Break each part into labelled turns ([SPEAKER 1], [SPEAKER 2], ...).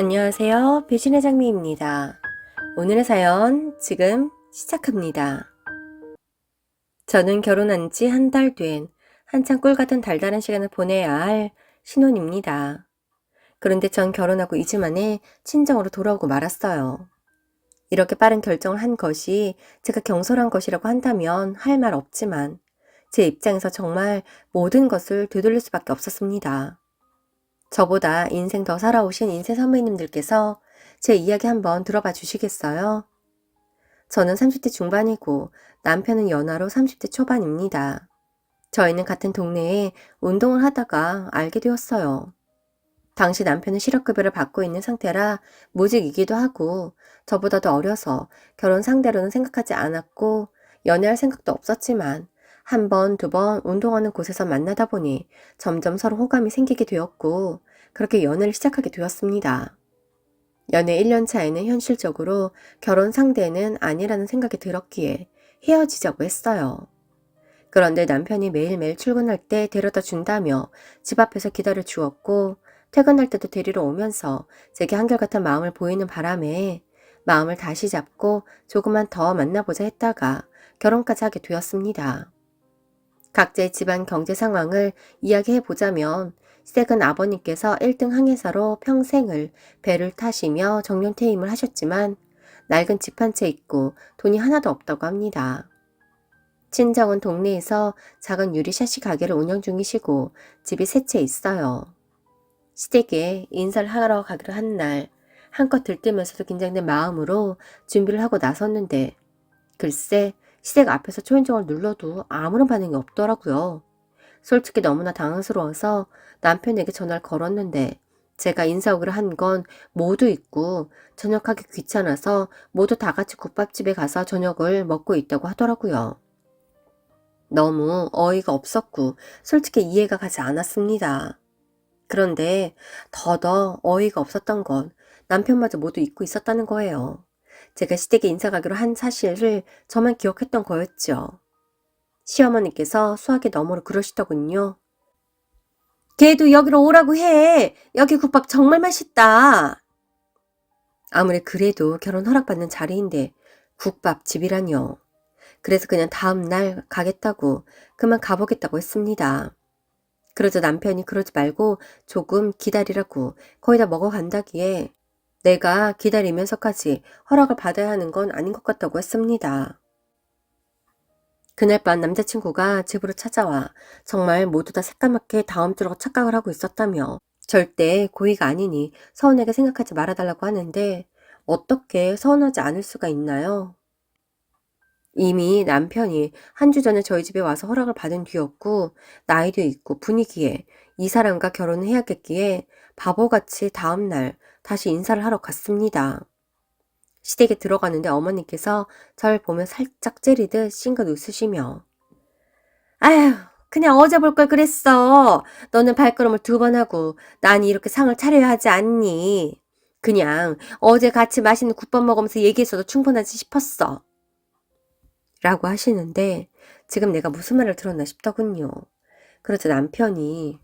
[SPEAKER 1] 안녕하세요. 배신의 장미입니다. 오늘의 사연 지금 시작합니다. 저는 결혼한 지 한 달 된 한창 꿀같은 달달한 시간을 보내야 할 신혼입니다. 그런데 전 결혼하고 2주 만에 친정으로 돌아오고 말았어요. 이렇게 빠른 결정을 한 것이 제가 경솔한 것이라고 한다면 할 말 없지만 제 입장에서 정말 모든 것을 되돌릴 수밖에 없었습니다. 저보다 인생 더 살아오신 인생 선배님들께서 제 이야기 한번 들어봐 주시겠어요? 저는 30대 중반이고 남편은 연하로 30대 초반입니다. 저희는 같은 동네에 운동을 하다가 알게 되었어요. 당시 남편은 실업급여를 받고 있는 상태라 무직이기도 하고 저보다도 어려서 결혼 상대로는 생각하지 않았고 연애할 생각도 없었지만 한 번, 두 번 운동하는 곳에서 만나다 보니 점점 서로 호감이 생기게 되었고 그렇게 연애를 시작하게 되었습니다. 연애 1년 차에는 현실적으로 결혼 상대는 아니라는 생각이 들었기에 헤어지자고 했어요. 그런데 남편이 매일매일 출근할 때 데려다 준다며 집 앞에서 기다려 주었고 퇴근할 때도 데리러 오면서 제게 한결같은 마음을 보이는 바람에 마음을 다시 잡고 조금만 더 만나보자 했다가 결혼까지 하게 되었습니다. 각자의 집안 경제 상황을 이야기해 보자면 시댁은 아버님께서 1등 항해사로 평생을 배를 타시며 정년퇴임을 하셨지만 낡은 집 한 채 있고 돈이 하나도 없다고 합니다. 친정은 동네에서 작은 유리샤시 가게를 운영 중이시고 집이 세 채 있어요. 시댁에 인사를 하러 가기로 한 날 한껏 들뜨면서도 긴장된 마음으로 준비를 하고 나섰는데 글쎄 시댁 앞에서 초인종을 눌러도 아무런 반응이 없더라고요. 솔직히 너무나 당황스러워서 남편에게 전화를 걸었는데 제가 인사 오기로 한 건 모두 있고 저녁하기 귀찮아서 모두 다 같이 국밥집에 가서 저녁을 먹고 있다고 하더라고요. 너무 어이가 없었고 솔직히 이해가 가지 않았습니다. 그런데 더더 어이가 없었던 건 남편마저 모두 잊고 있었다는 거예요. 제가 시댁에 인사 가기로 한 사실을 저만 기억했던 거였죠. 시어머니께서 수학의 너머로 그러시더군요. 걔도 여기로 오라고 해. 여기 국밥 정말 맛있다. 아무리 그래도 결혼 허락받는 자리인데 국밥집이라뇨. 그래서 그냥 다음 날 가겠다고 그만 가보겠다고 했습니다. 그러자 남편이 그러지 말고 조금 기다리라고 거의 다 먹어간다기에 내가 기다리면서까지 허락을 받아야 하는 건 아닌 것 같다고 했습니다. 그날 밤 남자친구가 집으로 찾아와 정말 모두 다 새까맣게 다음 주라고 착각을 하고 있었다며 절대 고의가 아니니 서운하게 생각하지 말아달라고 하는데 어떻게 서운하지 않을 수가 있나요? 이미 남편이 한 주 전에 저희 집에 와서 허락을 받은 뒤였고 나이도 있고 분위기에 이 사람과 결혼을 해야겠기에 바보같이 다음날 다시 인사를 하러 갔습니다. 시댁에 들어가는데 어머니께서 절 보며 살짝 째리듯 싱긋 웃으시며 아휴 그냥 어제 볼 걸 그랬어. 너는 발걸음을 2번 하고 난 이렇게 상을 차려야 하지 않니. 그냥 어제 같이 맛있는 국밥 먹으면서 얘기했어도 충분하지 싶었어. 라고 하시는데 지금 내가 무슨 말을 들었나 싶더군요. 그러자 남편이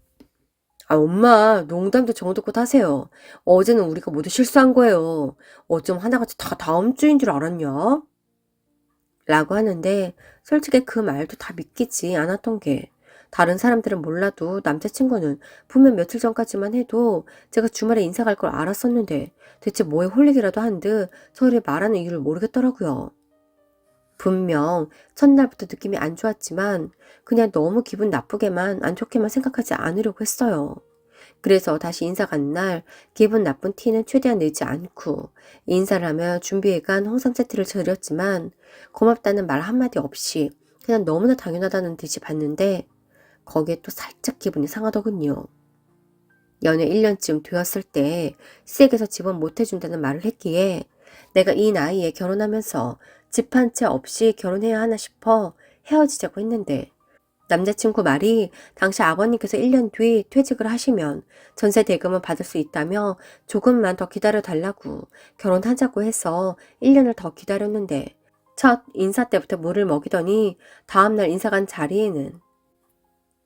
[SPEAKER 1] 엄마 농담도 정도껏 하세요. 어제는 우리가 모두 실수한 거예요. 어쩜 하나같이 다 다음 주인 줄 알았냐? 라고 하는데 솔직히 그 말도 다 믿기지 않았던 게 다른 사람들은 몰라도 남자친구는 분명 며칠 전까지만 해도 제가 주말에 인사 갈 걸 알았었는데 대체 뭐에 홀리기라도 한 듯 서로의 말하는 이유를 모르겠더라고요. 분명 첫날부터 느낌이 안 좋았지만 그냥 너무 기분 나쁘게만 안 좋게만 생각하지 않으려고 했어요. 그래서 다시 인사 간 날 기분 나쁜 티는 최대한 내지 않고 인사를 하며 준비해간 홍삼 세트를 드렸지만 고맙다는 말 한마디 없이 그냥 너무나 당연하다는 듯이 봤는데 거기에 또 살짝 기분이 상하더군요. 연애 1년쯤 되었을 때 시댁에서 지원 못 해준다는 말을 했기에 내가 이 나이에 결혼하면서 집 한 채 없이 결혼해야 하나 싶어 헤어지자고 했는데 남자친구 말이 당시 아버님께서 1년 뒤 퇴직을 하시면 전세 대금을 받을 수 있다며 조금만 더 기다려 달라고 결혼하자고 해서 1년을 더 기다렸는데 첫 인사 때부터 물을 먹이더니 다음날 인사 간 자리에는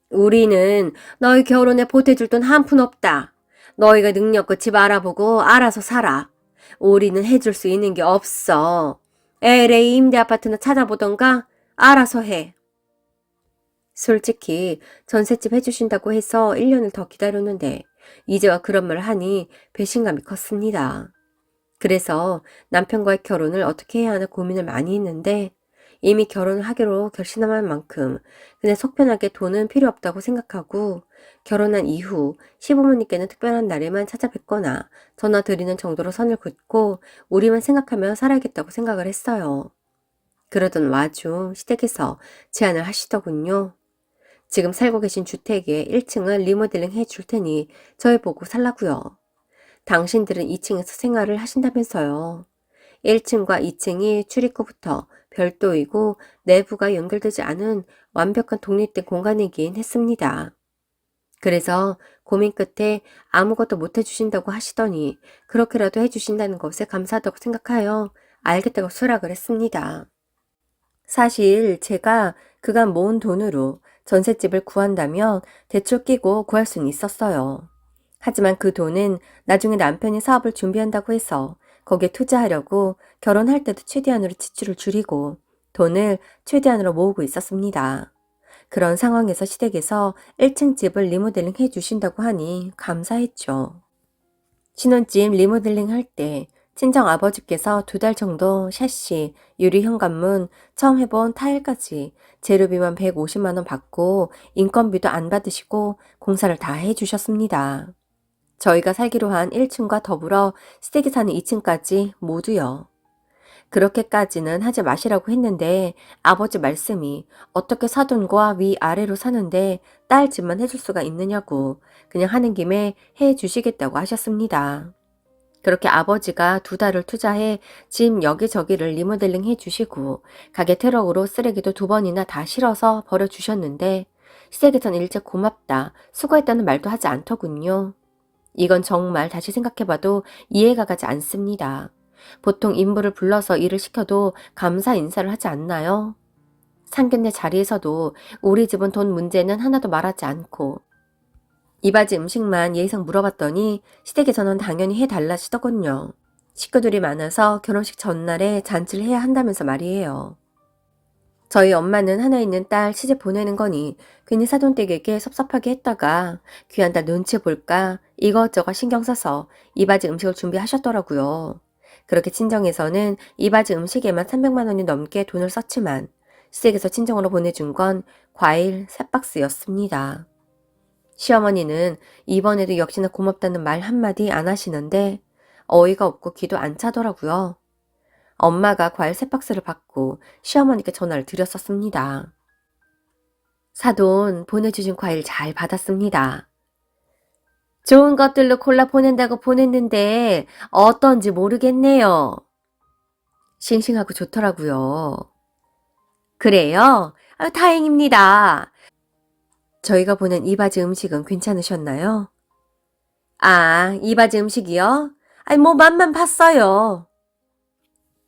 [SPEAKER 1] 우리는 너희 결혼에 보태줄 돈 한 푼 없다. 너희가 능력껏 집 알아보고 알아서 살아. 우리는 해줄 수 있는 게 없어. LA 임대 아파트나 찾아보던가 알아서 해. 솔직히 전셋집 해주신다고 해서 1년을 더 기다렸는데 이제와 그런 말을 하니 배신감이 컸습니다. 그래서 남편과의 결혼을 어떻게 해야 하나 고민을 많이 했는데 이미 결혼을 하기로 결심한 만큼 그냥 속 편하게 돈은 필요 없다고 생각하고 결혼한 이후 시부모님께는 특별한 날에만 찾아뵙거나 전화 드리는 정도로 선을 긋고 우리만 생각하며 살아야겠다고 생각을 했어요. 그러던 와중 시댁에서 제안을 하시더군요. 지금 살고 계신 주택의 1층을 리모델링 해줄 테니 저희 보고 살라고요. 당신들은 2층에서 생활을 하신다면서요. 1층과 2층이 출입구부터 별도이고 내부가 연결되지 않은 완벽한 독립된 공간이긴 했습니다. 그래서 고민 끝에 아무것도 못 해주신다고 하시더니 그렇게라도 해주신다는 것에 감사하다고 생각하여 알겠다고 수락을 했습니다. 사실 제가 그간 모은 돈으로 전셋집을 구한다면 대출 끼고 구할 수는 있었어요. 하지만 그 돈은 나중에 남편이 사업을 준비한다고 해서 거기에 투자하려고 결혼할 때도 최대한으로 지출을 줄이고 돈을 최대한으로 모으고 있었습니다. 그런 상황에서 시댁에서 1층 집을 리모델링 해주신다고 하니 감사했죠. 신혼집 리모델링 할 때 친정 아버지께서 2달 정도 샤시, 유리 현관문, 처음 해본 타일까지 재료비만 150만 원 받고 인건비도 안 받으시고 공사를 다 해주셨습니다. 저희가 살기로 한 1층과 더불어 시댁이 사는 2층까지 모두요. 그렇게까지는 하지 마시라고 했는데 아버지 말씀이 어떻게 사돈과 위아래로 사는데 딸 집만 해줄 수가 있느냐고 그냥 하는 김에 해주시겠다고 하셨습니다. 그렇게 아버지가 2달을 투자해 집 여기저기를 리모델링 해주시고 가게 트럭으로 쓰레기도 2번이나 다 실어서 버려주셨는데 시댁에선 일제 고맙다, 수고했다는 말도 하지 않더군요. 이건 정말 다시 생각해봐도 이해가 가지 않습니다. 보통 인부를 불러서 일을 시켜도 감사 인사를 하지 않나요? 상견례 자리에서도 우리 집은 돈 문제는 하나도 말하지 않고 이바지 음식만 예의상 물어봤더니 시댁에서는 당연히 해달라시더군요. 식구들이 많아서 결혼식 전날에 잔치를 해야 한다면서 말이에요. 저희 엄마는 하나 있는 딸 시집 보내는 거니 괜히 사돈댁에게 섭섭하게 했다가 귀한 딸 눈치 볼까 이것저것 신경 써서 이바지 음식을 준비하셨더라고요. 그렇게 친정에서는 이바지 음식에만 300만 원이 넘게 돈을 썼지만 시댁에서 친정으로 보내준 건 과일 3박스였습니다. 시어머니는 이번에도 역시나 고맙다는 말 한마디 안 하시는데 어이가 없고 기도 안 차더라고요. 엄마가 과일 3박스를 받고 시어머니께 전화를 드렸었습니다. 사돈 보내주신 과일 잘 받았습니다. 좋은 것들로 골라 보낸다고 보냈는데 어떤지 모르겠네요. 싱싱하고 좋더라고요. 그래요? 다행입니다. 저희가 보낸 이바지 음식은 괜찮으셨나요? 아, 이바지 음식이요? 뭐 맛만 봤어요.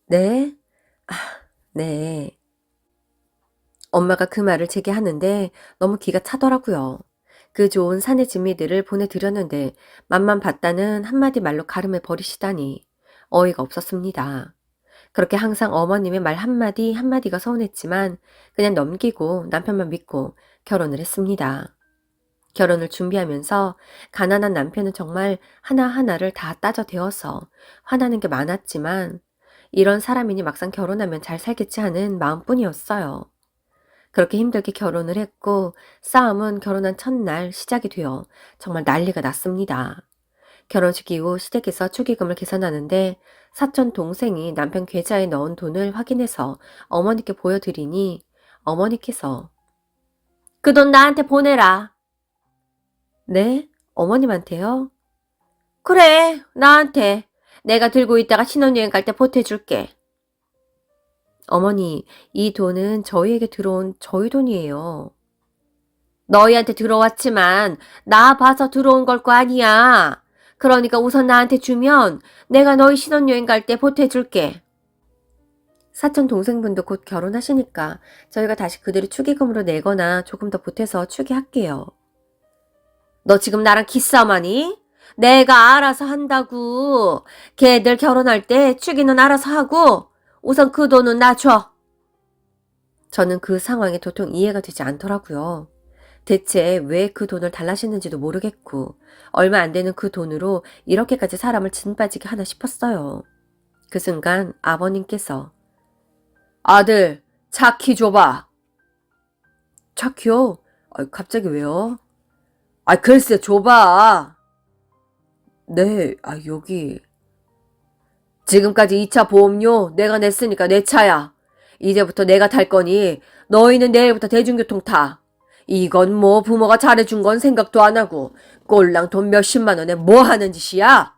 [SPEAKER 1] 네? 아, 네. 엄마가 그 말을 제게 하는데 너무 기가 차더라고요. 그 좋은 사내 진미들을 보내드렸는데 맛만 봤다는 한마디 말로 가름해 버리시다니 어이가 없었습니다. 그렇게 항상 어머님의 말 한마디 한마디가 서운했지만 그냥 넘기고 남편만 믿고 결혼을 했습니다. 결혼을 준비하면서 가난한 남편은 정말 하나하나를 다 따져대어서 화나는 게 많았지만 이런 사람이니 막상 결혼하면 잘 살겠지 하는 마음뿐이었어요. 그렇게 힘들게 결혼을 했고 싸움은 결혼한 첫날 시작이 되어 정말 난리가 났습니다. 결혼식 이후 시댁에서 축의금을 계산하는데 사촌 동생이 남편 계좌에 넣은 돈을 확인해서 어머니께 보여드리니 어머니께서 그 돈 나한테 보내라. 네? 어머님한테요? 그래, 나한테. 내가 들고 있다가 신혼여행 갈 때 보태줄게. 어머니, 이 돈은 저희에게 들어온 저희 돈이에요. 너희한테 들어왔지만 나 봐서 들어온 걸 거 아니야. 그러니까 우선 나한테 주면 내가 너희 신혼여행 갈 때 보태줄게. 사촌 동생분도 곧 결혼하시니까 저희가 다시 그들이 축의금으로 내거나 조금 더 보태서 축의할게요. 너 지금 나랑 기싸움하니? 내가 알아서 한다고. 걔들 결혼할 때 축의는 알아서 하고 우선 그 돈은 나 줘. 저는 그 상황이 도통 이해가 되지 않더라고요. 대체 왜 그 돈을 달라시는지도 모르겠고 얼마 안 되는 그 돈으로 이렇게까지 사람을 진 빠지게 하나 싶었어요. 그 순간 아버님께서 아들, 차 키 줘봐. 차 키요? 갑자기 왜요? 글쎄 줘봐. 네, 여기. 지금까지 2차 보험료 내가 냈으니까 내 차야. 이제부터 내가 탈 거니 너희는 내일부터 대중교통 타. 이건 뭐 부모가 잘해준 건 생각도 안 하고 꼴랑 돈 몇십만 원에 뭐 하는 짓이야?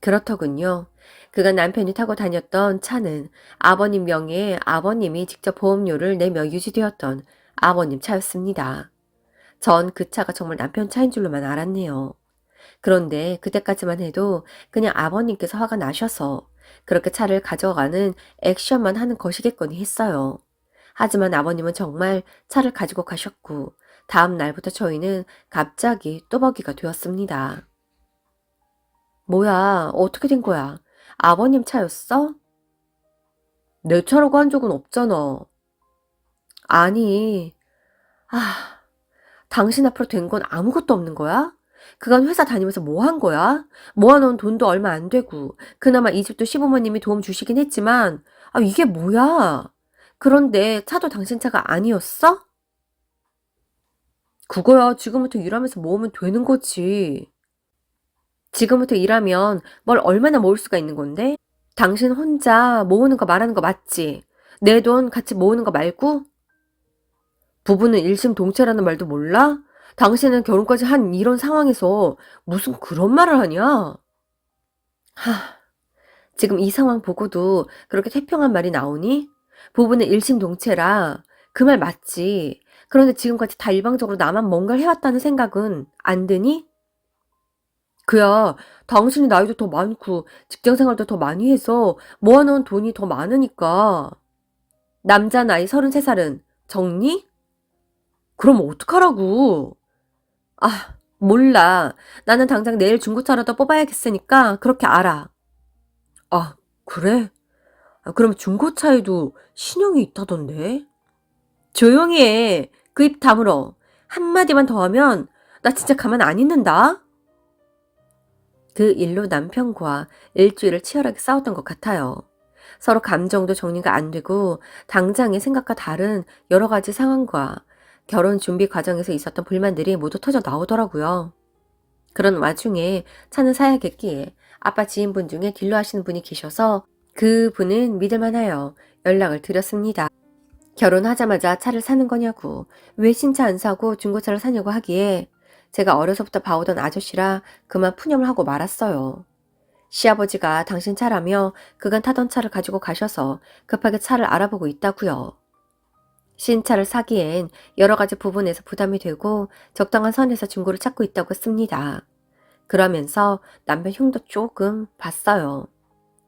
[SPEAKER 1] 그렇더군요. 그간 남편이 타고 다녔던 차는 아버님 명의의 아버님이 직접 보험료를 내며 유지되었던 아버님 차였습니다. 전 그 차가 정말 남편 차인 줄로만 알았네요. 그런데 그때까지만 해도 그냥 아버님께서 화가 나셔서 그렇게 차를 가져가는 액션만 하는 것이겠거니 했어요. 하지만 아버님은 정말 차를 가지고 가셨고 다음 날부터 저희는 갑자기 또박이가 되었습니다. 뭐야, 어떻게 된 거야? 아버님 차였어? 내 차라고 한 적은 없잖아. 아니, 아, 당신 앞으로 된 건 아무것도 없는 거야? 그간 회사 다니면서 뭐 한 거야? 모아놓은 돈도 얼마 안 되고 그나마 이 집도 시부모님이 도움 주시긴 했지만 이게 뭐야? 그런데 차도 당신 차가 아니었어? 그거야 지금부터 일하면서 모으면 되는 거지. 지금부터 일하면 뭘 얼마나 모을 수가 있는 건데? 당신 혼자 모으는 거 말하는 거 맞지? 내 돈 같이 모으는 거 말고? 부부는 일심동체라는 말도 몰라? 당신은 결혼까지 한 이런 상황에서 무슨 그런 말을 하냐? 하, 지금 이 상황 보고도 그렇게 태평한 말이 나오니? 부부는 일심동체라. 그 말 맞지. 그런데 지금까지 다 일방적으로 나만 뭔가를 해왔다는 생각은 안 드니? 그야, 당신이 나이도 더 많고 직장 생활도 더 많이 해서 모아놓은 돈이 더 많으니까. 남자 나이 33살은 적니? 그럼 어떡하라고? 몰라. 나는 당장 내일 중고차라도 뽑아야겠으니까 그렇게 알아. 아, 그래? 그럼 중고차에도 신형이 있다던데? 조용히 해. 그 입 다물어. 한마디만 더 하면 나 진짜 가만 안 있는다. 그 일로 남편과 일주일을 치열하게 싸웠던 것 같아요. 서로 감정도 정리가 안 되고 당장의 생각과 다른 여러 가지 상황과 결혼 준비 과정에서 있었던 불만들이 모두 터져 나오더라고요. 그런 와중에 차는 사야겠기에 아빠 지인분 중에 딜러 하시는 분이 계셔서 그 분은 믿을만하여 연락을 드렸습니다. 결혼하자마자 차를 사는 거냐고, 왜 신차 안 사고 중고차를 사냐고 하기에 제가 어려서부터 봐오던 아저씨라 그만 푸념을 하고 말았어요. 시아버지가 당신 차라며 그간 타던 차를 가지고 가셔서 급하게 차를 알아보고 있다고요. 신차를 사기엔 여러 가지 부분에서 부담이 되고 적당한 선에서 중고를 찾고 있다고 했습니다. 그러면서 남편 흉도 조금 봤어요.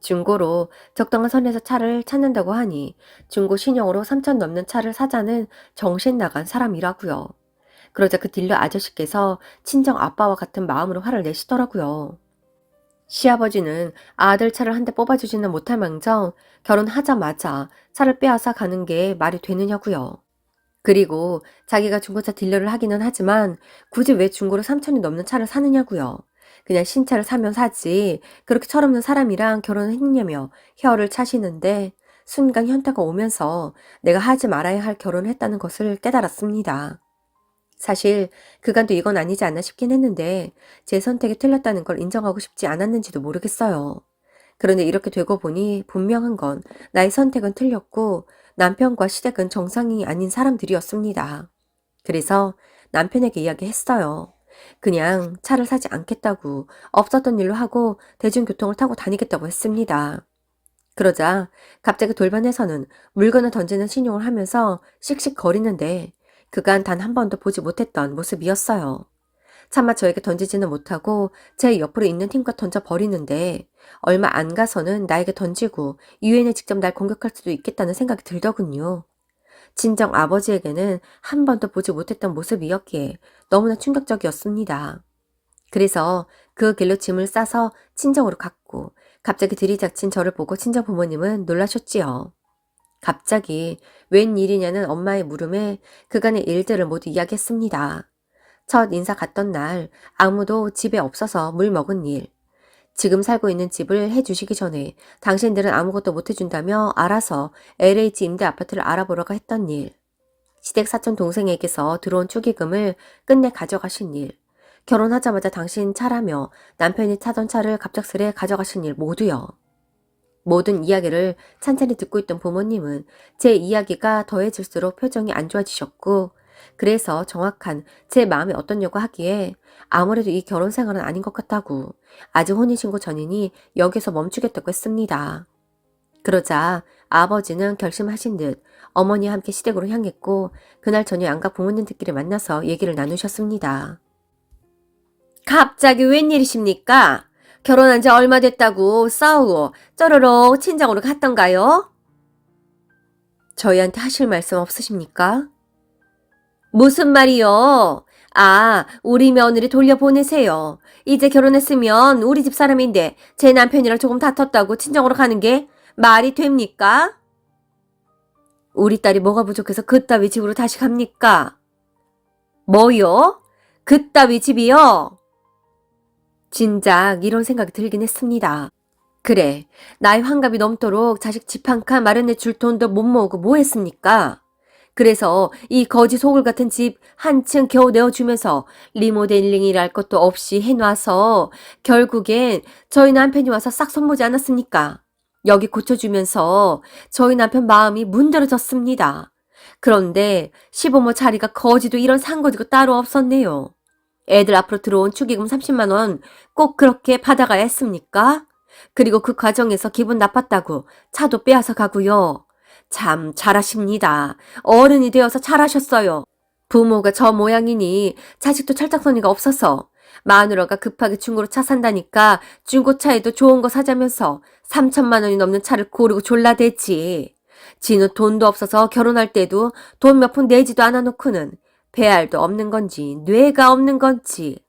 [SPEAKER 1] 중고로 적당한 선에서 차를 찾는다고 하니 중고 신형으로 3천 넘는 차를 사자는 정신 나간 사람이라고요. 그러자 그 딜러 아저씨께서 친정 아빠와 같은 마음으로 화를 내시더라고요. 시아버지는 아들 차를 한 대 뽑아주지는 못할 망정 결혼하자마자 차를 빼앗아 가는 게 말이 되느냐고요. 그리고 자기가 중고차 딜러를 하기는 하지만 굳이 왜 중고로 3천이 넘는 차를 사느냐고요. 그냥 신차를 사면 사지 그렇게 철없는 사람이랑 결혼을 했느냐며 혀를 차시는데 순간 현타가 오면서 내가 하지 말아야 할 결혼을 했다는 것을 깨달았습니다. 사실 그간도 이건 아니지 않나 싶긴 했는데 제 선택이 틀렸다는 걸 인정하고 싶지 않았는지도 모르겠어요. 그런데 이렇게 되고 보니 분명한 건 나의 선택은 틀렸고 남편과 시댁은 정상이 아닌 사람들이었습니다. 그래서 남편에게 이야기했어요. 그냥 차를 사지 않겠다고 없었던 일로 하고 대중교통을 타고 다니겠다고 했습니다. 그러자 갑자기 돌변해서는 물건을 던지는 신용을 하면서 씩씩거리는데 그간 단 한 번도 보지 못했던 모습이었어요. 차마 저에게 던지지는 못하고 제 옆으로 있는 팀과 던져버리는데 얼마 안 가서는 나에게 던지고 이후에는 직접 날 공격할 수도 있겠다는 생각이 들더군요. 친정 아버지에게는 한 번도 보지 못했던 모습이었기에 너무나 충격적이었습니다. 그래서 그 길로 짐을 싸서 친정으로 갔고 갑자기 들이닥친 저를 보고 친정 부모님은 놀라셨지요. 갑자기 웬일이냐는 엄마의 물음에 그간의 일들을 모두 이야기했습니다. 첫 인사 갔던 날 아무도 집에 없어서 물 먹은 일, 지금 살고 있는 집을 해주시기 전에 당신들은 아무것도 못 해준다며 알아서 LH 임대 아파트를 알아보려고 했던 일, 시댁 사촌 동생에게서 들어온 축의금을 끝내 가져가신 일, 결혼하자마자 당신 차라며 남편이 타던 차를 갑작스레 가져가신 일 모두요. 모든 이야기를 찬찬히 듣고 있던 부모님은 제 이야기가 더해질수록 표정이 안 좋아지셨고 그래서 정확한 제 마음이 어떻냐고 하기에 아무래도 이 결혼 생활은 아닌 것 같다고 아직 혼인신고 전이니 여기서 멈추겠다고 했습니다. 그러자 아버지는 결심하신 듯 어머니와 함께 시댁으로 향했고 그날 저녁 양가 부모님들끼리 만나서 얘기를 나누셨습니다. 갑자기 웬일이십니까? 결혼한 지 얼마 됐다고 싸우고 쪼르륵 친정으로 갔던가요? 저희한테 하실 말씀 없으십니까? 무슨 말이요? 아, 우리 며느리 돌려보내세요. 이제 결혼했으면 우리 집 사람인데 제 남편이랑 조금 다퉜다고 친정으로 가는 게 말이 됩니까? 우리 딸이 뭐가 부족해서 그따위 집으로 다시 갑니까? 뭐요? 그따위 집이요? 진작 이런 생각이 들긴 했습니다. 그래, 나이 환갑이 넘도록 자식 집 한 칸 마련해 줄 돈도 못 모으고 뭐 했습니까? 그래서 이 거지 소굴 같은 집 한 층 겨우 내어주면서 리모델링이랄 것도 없이 해놔서 결국엔 저희 남편이 와서 싹 손보지 않았습니까? 여기 고쳐주면서 저희 남편 마음이 문드러졌습니다. 그런데 시부모 자리가 거지도 이런 산거지고 따로 없었네요. 애들 앞으로 들어온 축의금 30만 원 꼭 그렇게 받아가야 했습니까? 그리고 그 과정에서 기분 나빴다고 차도 빼앗아 가고요. 참 잘하십니다. 어른이 되어서 잘하셨어요. 부모가 저 모양이니 자식도 철딱서니가 없어서 마누라가 급하게 중고로 차 산다니까 중고차에도 좋은 거 사자면서 3천만 원이 넘는 차를 고르고 졸라댔지. 지는 돈도 없어서 결혼할 때도 돈 몇 푼 내지도 않아 놓고는 배알도 없는 건지 뇌가 없는 건지.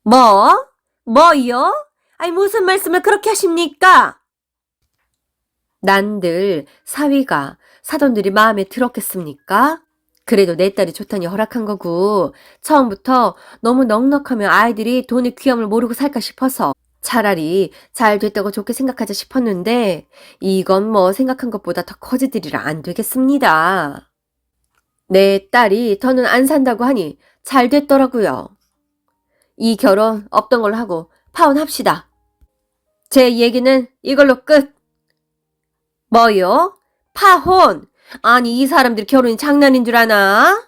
[SPEAKER 1] 뭐? 뭐요? 아니 무슨 말씀을 그렇게 하십니까? 난들 사위가 사돈들이 마음에 들었겠습니까? 그래도 내 딸이 좋다니 허락한 거고 처음부터 너무 넉넉하면 아이들이 돈의 귀함을 모르고 살까 싶어서 차라리 잘 됐다고 좋게 생각하자 싶었는데 이건 뭐 생각한 것보다 더 커지들이라 안 되겠습니다. 내 딸이 더는 안 산다고 하니 잘 됐더라고요. 이 결혼 없던 걸로 하고 파혼합시다. 제 얘기는 이걸로 끝. 뭐요? 파혼? 아니 이 사람들 결혼이 장난인 줄 아나?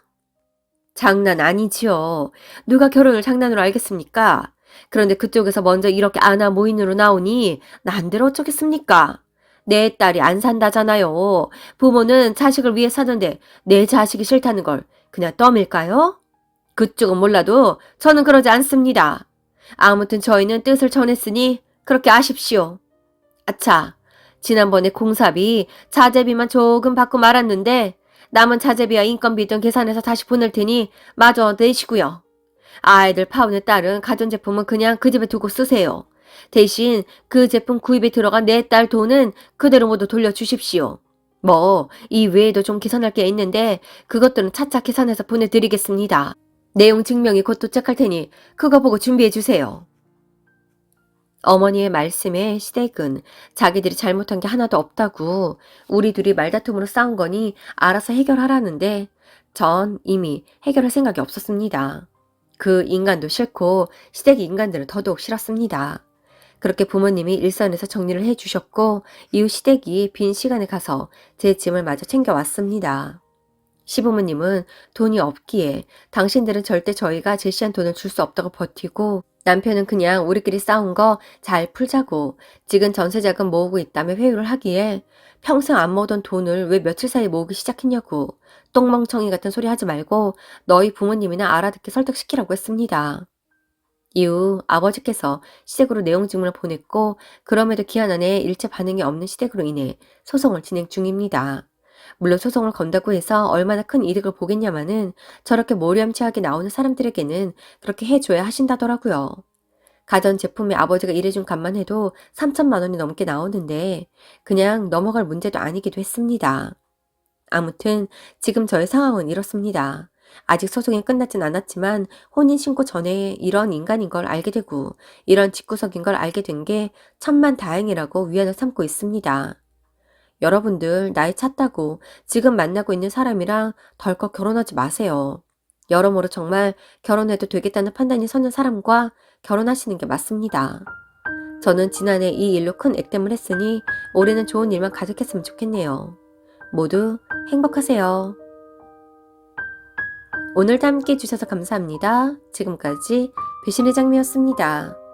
[SPEAKER 1] 장난 아니지요. 누가 결혼을 장난으로 알겠습니까? 그런데 그쪽에서 먼저 이렇게 아나 모인으로 나오니 난들 어쩌겠습니까? 내 딸이 안 산다잖아요. 부모는 자식을 위해 사는데 내 자식이 싫다는 걸 그냥 떠밀까요? 그쪽은 몰라도 저는 그러지 않습니다. 아무튼 저희는 뜻을 전했으니 그렇게 아십시오. 아차, 지난번에 공사비, 자재비만 조금 받고 말았는데 남은 자재비와 인건비 등 계산해서 다시 보낼 테니 마저 내시고요. 아이들 파혼에 따른 가전제품은 그냥 그 집에 두고 쓰세요. 대신 그 제품 구입에 들어간 내 딸 돈은 그대로 모두 돌려주십시오. 뭐 이 외에도 좀 계산할 게 있는데 그것들은 차차 계산해서 보내드리겠습니다. 내용 증명이 곧 도착할 테니 그거 보고 준비해 주세요. 어머니의 말씀에 시댁은 자기들이 잘못한 게 하나도 없다고 우리 둘이 말다툼으로 싸운 거니 알아서 해결하라는데 전 이미 해결할 생각이 없었습니다. 그 인간도 싫고 시댁의 인간들은 더더욱 싫었습니다. 그렇게 부모님이 일선에서 정리를 해주셨고 이후 시댁이 빈 시간에 가서 제 짐을 마저 챙겨왔습니다. 시부모님은 돈이 없기에 당신들은 절대 저희가 제시한 돈을 줄 수 없다고 버티고 남편은 그냥 우리끼리 싸운 거 잘 풀자고 지금 전세자금 모으고 있다며 회유를 하기에 평생 안 모으던 돈을 왜 며칠 사이에 모으기 시작했냐고 똥멍청이 같은 소리 하지 말고 너희 부모님이나 알아듣게 설득시키라고 했습니다. 이후 아버지께서 시댁으로 내용 증문을 보냈고 그럼에도 기한 안에 일체 반응이 없는 시댁으로 인해 소송을 진행 중입니다. 물론 소송을 건다고 해서 얼마나 큰 이득을 보겠냐마는 저렇게 모렴치하게 나오는 사람들에게는 그렇게 해줘야 하신다더라고요. 가전제품에 아버지가 일해준 값만 해도 3천만 원이 넘게 나오는데 그냥 넘어갈 문제도 아니기도 했습니다. 아무튼 지금 저의 상황은 이렇습니다. 아직 소송이 끝나진 않았지만 혼인신고 전에 이런 인간인 걸 알게 되고 이런 집구석인 걸 알게 된 게 천만다행이라고 위안을 삼고 있습니다. 여러분들 나이 찼다고 지금 만나고 있는 사람이랑 덜컥 결혼하지 마세요. 여러모로 정말 결혼해도 되겠다는 판단이 서는 사람과 결혼하시는 게 맞습니다. 저는 지난해 이 일로 큰 액땜을 했으니 올해는 좋은 일만 가득했으면 좋겠네요. 모두 행복하세요. 오늘도 함께 해주셔서 감사합니다. 지금까지 배신의 장미였습니다.